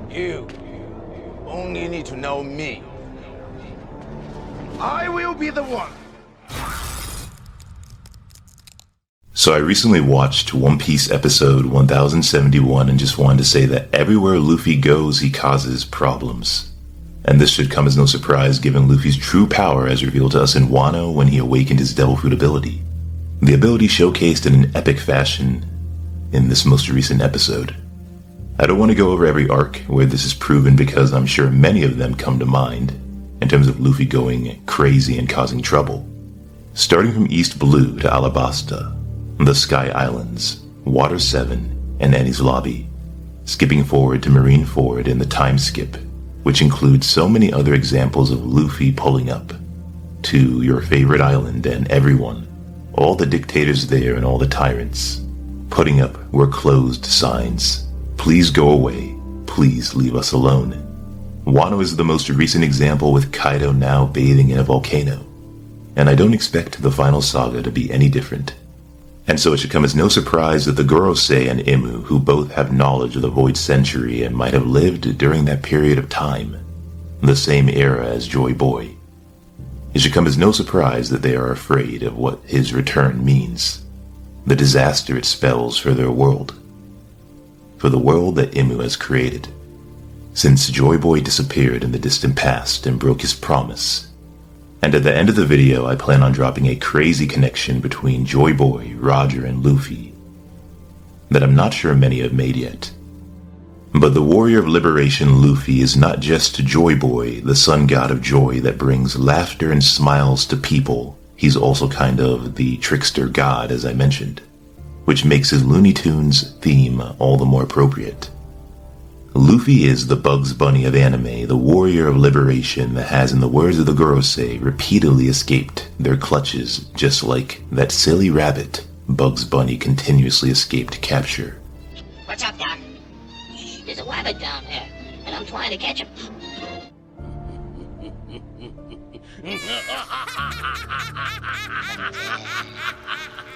You only need to know me. I will be the one. So I recently watched One Piece episode 1071 and just wanted to say that everywhere Luffy goes, he causes problems. And this should come as no surprise given Luffy's true power as revealed to us in Wano when he awakened his Devil Fruit ability. The ability showcased in an epic fashion in this most recent episode. I don't want to go over every arc where this is proven because I'm sure many of them come to mind in terms of Luffy going crazy and causing trouble. Starting from East Blue to Alabasta, the Sky Islands, Water 7, and Enies Lobby, skipping forward to Marineford and the Time Skip, which includes so many other examples of Luffy pulling up to your favorite island and everyone, all the dictators there and all the tyrants, putting up "We're closed" signs. Please go away. Please leave us alone. Wano is the most recent example with Kaido now bathing in a volcano, and I don't expect the final saga to be any different. And so it should come as no surprise that the Gorosei and Imu, who both have knowledge of the Void Century and might have lived during that period of time, the same era as Joy Boy, it should come as no surprise that they are afraid of what his return means, the disaster it spells for their world, for the world that Imu has created. Since Joy Boy disappeared in the distant past and broke his promise. And at the end of the video, I plan on dropping a crazy connection between Joy Boy, Roger, and Luffy that I'm not sure many have made yet. But the warrior of liberation Luffy is not just Joy Boy, the sun god of joy that brings laughter and smiles to people. He's also kind of the trickster god, as I mentioned, which makes his Looney Tunes theme all the more appropriate. Luffy is the Bugs Bunny of anime, the warrior of liberation that has, in the words of the Gorosei, repeatedly escaped their clutches, just like that silly rabbit Bugs Bunny continuously escaped capture. What's up, Doc? There's a rabbit down there, and I'm trying to catch him.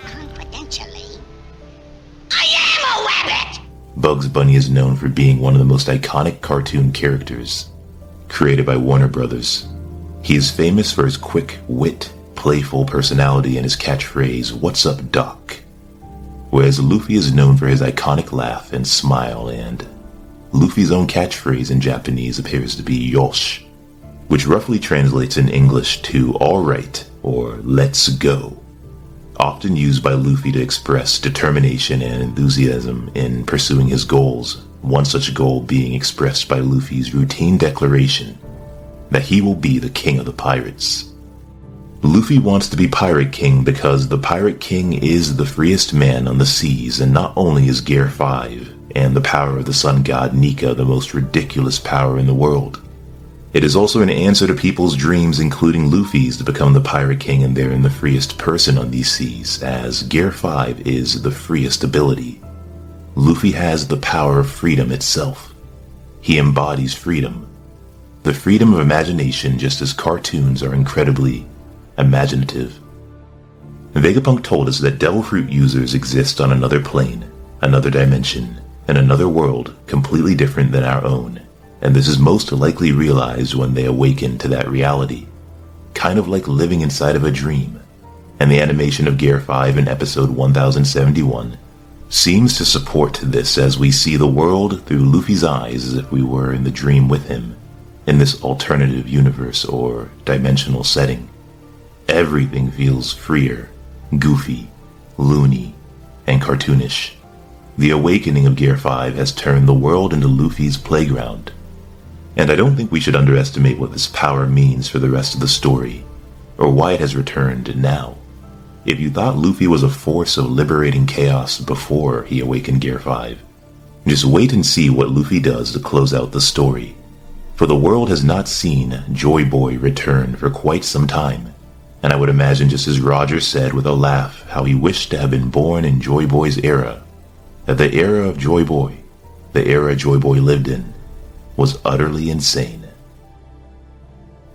Confidentially, I am a rabbit! Bugs Bunny is known for being one of the most iconic cartoon characters created by Warner Brothers. He is famous for his quick wit, playful personality, and his catchphrase, "What's up, Doc?" Whereas Luffy is known for his iconic laugh and smile, and Luffy's own catchphrase in Japanese appears to be "Yosh," which roughly translates in English to "alright" or "let's go," often used by Luffy to express determination and enthusiasm in pursuing his goals, one such goal being expressed by Luffy's routine declaration that he will be the king of the pirates. Luffy wants to be Pirate King because the Pirate King is the freest man on the seas, and not only is Gear 5 and the power of the sun god Nika the most ridiculous power in the world, it is also an answer to people's dreams, including Luffy's, to become the Pirate King and therein the freest person on these seas, as Gear 5 is the freest ability. Luffy has the power of freedom itself. He embodies freedom. The freedom of imagination, just as cartoons are incredibly imaginative. Vegapunk told us that Devil Fruit users exist on another plane, another dimension, and another world completely different than our own. And this is most likely realized when they awaken to that reality, kind of like living inside of a dream. And the animation of Gear 5 in episode 1071 seems to support this, as we see the world through Luffy's eyes as if we were in the dream with him, in this alternative universe or dimensional setting. Everything feels freer, goofy, loony, and cartoonish. The awakening of Gear 5 has turned the world into Luffy's playground. And I don't think we should underestimate what this power means for the rest of the story, or why it has returned now. If you thought Luffy was a force of liberating chaos before he awakened Gear 5, just wait and see what Luffy does to close out the story. For the world has not seen Joy Boy return for quite some time, and I would imagine, just as Roger said with a laugh how he wished to have been born in Joy Boy's era, that the era of Joy Boy, the era Joy Boy lived in, was utterly insane.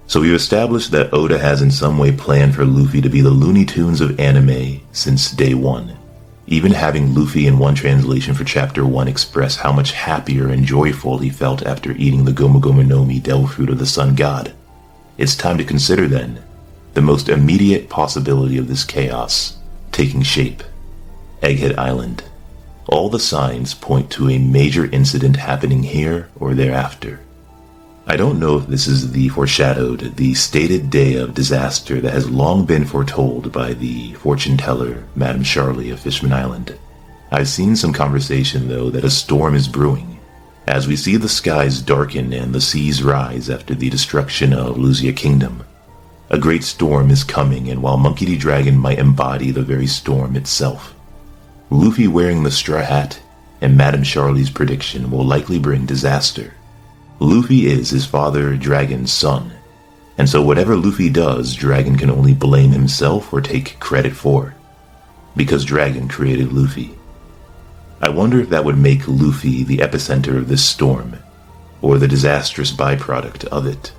So we've established that Oda has in some way planned for Luffy to be the Looney Tunes of anime since day one. even having Luffy in one translation for Chapter 1 express how much happier and joyful he felt after eating the Gomu Gomu no Mi Devil Fruit of the Sun God. It's time to consider, then, the most immediate possibility of this chaos taking shape. Egghead Island. All the signs point to a major incident happening here or thereafter. I don't know if this is the foreshadowed, the stated day of disaster that has long been foretold by the fortune teller, Madame Charlie of Fishman Island. I've seen some conversation, though, that a storm is brewing, as we see the skies darken and the seas rise after the destruction of Luzia Kingdom. A great storm is coming, and while Monkey D. Dragon might embody the very storm itself, Luffy wearing the straw hat and Madame Charlie's prediction will likely bring disaster. Luffy is his father Dragon's son, and so whatever Luffy does, Dragon can only blame himself or take credit for, because Dragon created Luffy. I wonder if that would make Luffy the epicenter of this storm, or the disastrous byproduct of it.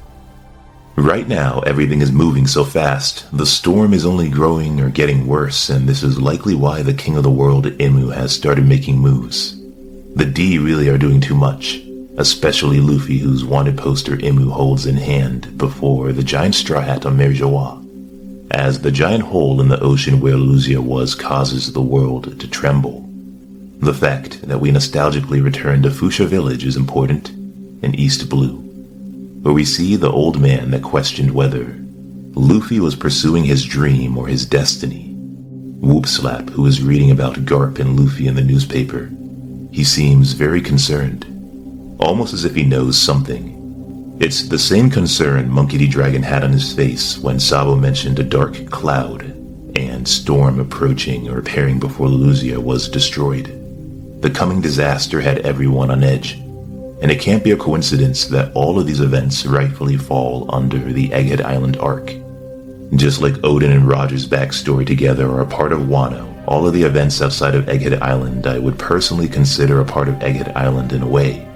Right now, everything is moving so fast, the storm is only growing or getting worse, and this is likely why the King of the World, Imu, has started making moves. The D really are doing too much, especially Luffy, whose wanted poster Imu holds in hand before the giant straw hat on Mary Joie, as the giant hole in the ocean where Luzia was causes the world to tremble. The fact that we nostalgically return to Fuchsia Village is important in East Blue, where we see the old man that questioned whether Luffy was pursuing his dream or his destiny. Whoopslap, who is reading about Garp and Luffy in the newspaper, he seems very concerned, almost as if he knows something. It's the same concern Monkey D. Dragon had on his face when Sabo mentioned a dark cloud and storm approaching or appearing before Luzia was destroyed. The coming disaster had everyone on edge, and it can't be a coincidence that all of these events rightfully fall under the Egghead Island arc. Just like Odin and Roger's backstory together are a part of Wano, all of the events outside of Egghead Island I would personally consider a part of Egghead Island in a way.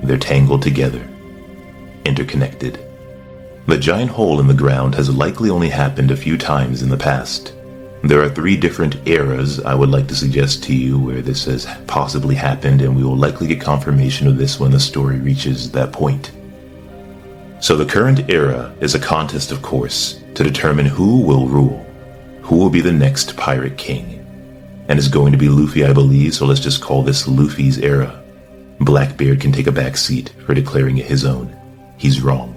They're tangled together, interconnected. The giant hole in the ground has likely only happened a few times in the past. There are 3 different eras I would like to suggest to you where this has possibly happened, and we will likely get confirmation of this when the story reaches that point. So the current era is a contest, of course, to determine who will rule, who will be the next pirate king. And it's going to be Luffy, I believe, so let's just call this Luffy's era. Blackbeard can take a back seat for declaring it his own. He's wrong.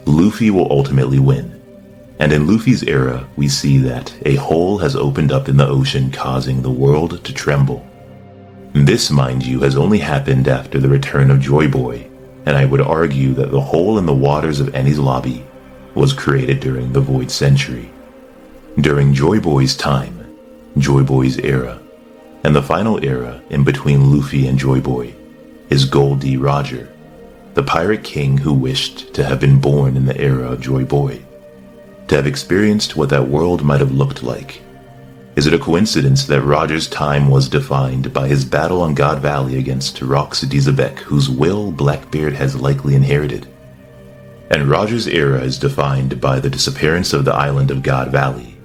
Luffy will ultimately win. And in Luffy's era, we see that a hole has opened up in the ocean, causing the world to tremble. This, mind you, has only happened after the return of Joy Boy, and I would argue that the hole in the waters of Enies Lobby was created during the Void Century. During Joy Boy's time, Joy Boy's era, and the final era in between Luffy and Joy Boy is Gold D. Roger, the pirate king who wished to have been born in the era of Joy Boy, to have experienced what that world might have looked like. Is it a coincidence that Roger's time was defined by his battle on God Valley against Rox Dizabek, whose will Blackbeard has likely inherited? And Roger's era is defined by the disappearance of the island of God Valley,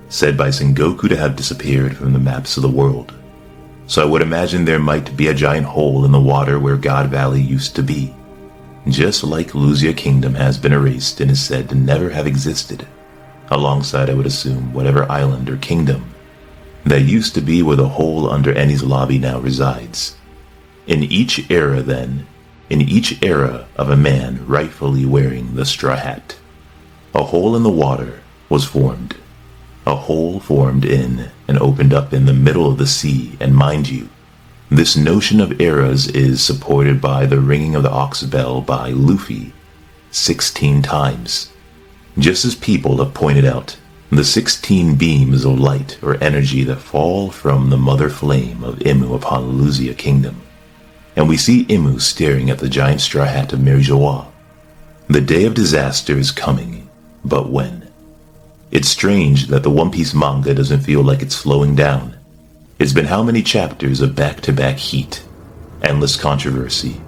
said by Sengoku to have disappeared from the maps of the world. So I would imagine there might be a giant hole in the water where God Valley used to be, just like Luzia Kingdom has been erased and is said to never have existed, alongside, I would assume, whatever island or kingdom that used to be where the hole under Enies Lobby now resides. In each era, then, in each era of a man rightfully wearing the straw hat, a hole in the water was formed. A hole formed in and opened up in the middle of the sea, and mind you, this notion of eras is supported by the ringing of the ox bell by Luffy 16 times. Just as people have pointed out, the 16 beams of light or energy that fall from the mother flame of Imu upon Luzia Kingdom. And we see Imu staring at the giant straw hat of Mary Joie. The day of disaster is coming, but when? It's strange that the One Piece manga doesn't feel like it's slowing down. It's been how many chapters of back-to-back heat, endless controversy,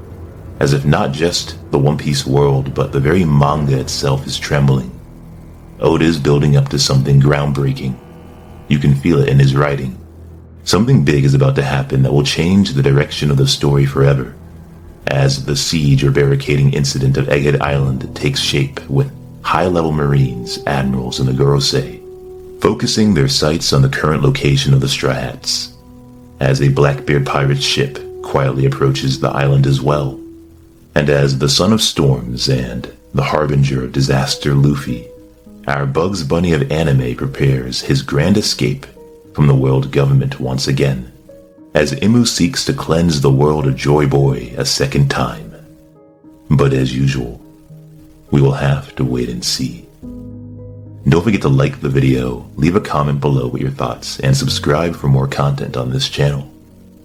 as if not just the One Piece world, but the very manga itself is trembling. Oda is building up to something groundbreaking. You can feel it in his writing. Something big is about to happen that will change the direction of the story forever, as the siege or barricading incident of Egghead Island takes shape with high-level Marines, Admirals, and the Gorosei focusing their sights on the current location of the Straw Hats, as a Blackbeard pirate ship quietly approaches the island as well, and as the Son of Storms and the Harbinger of Disaster Luffy, our Bugs Bunny of anime prepares his grand escape from the world government once again, as Imu seeks to cleanse the world of Joy Boy a second time. But as usual, we will have to wait and see. Don't forget to like the video, leave a comment below with your thoughts, and subscribe for more content on this channel.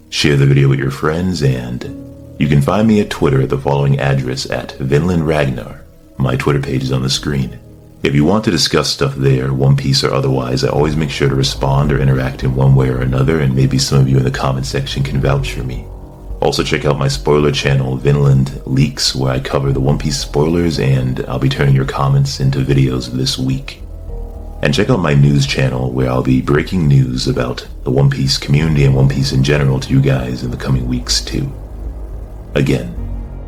Share the video with your friends, and you can find me at Twitter at the following address at Vinland Ragnar. My Twitter page is on the screen. If you want to discuss stuff there, One Piece or otherwise, I always make sure to respond or interact in one way or another, and maybe some of you in the comment section can vouch for me. Also check out my spoiler channel, Vinland Leaks, where I cover the One Piece spoilers, and I'll be turning your comments into videos this week. And check out my news channel, where I'll be breaking news about the One Piece community and One Piece in general to you guys in the coming weeks too. Again,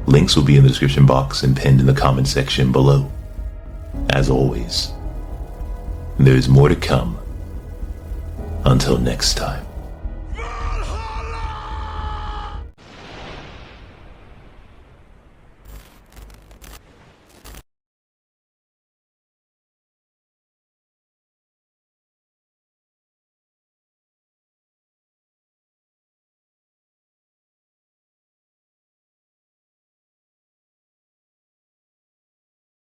links will be in the description box and pinned in the comment section below. As always, there's more to come. Until next time.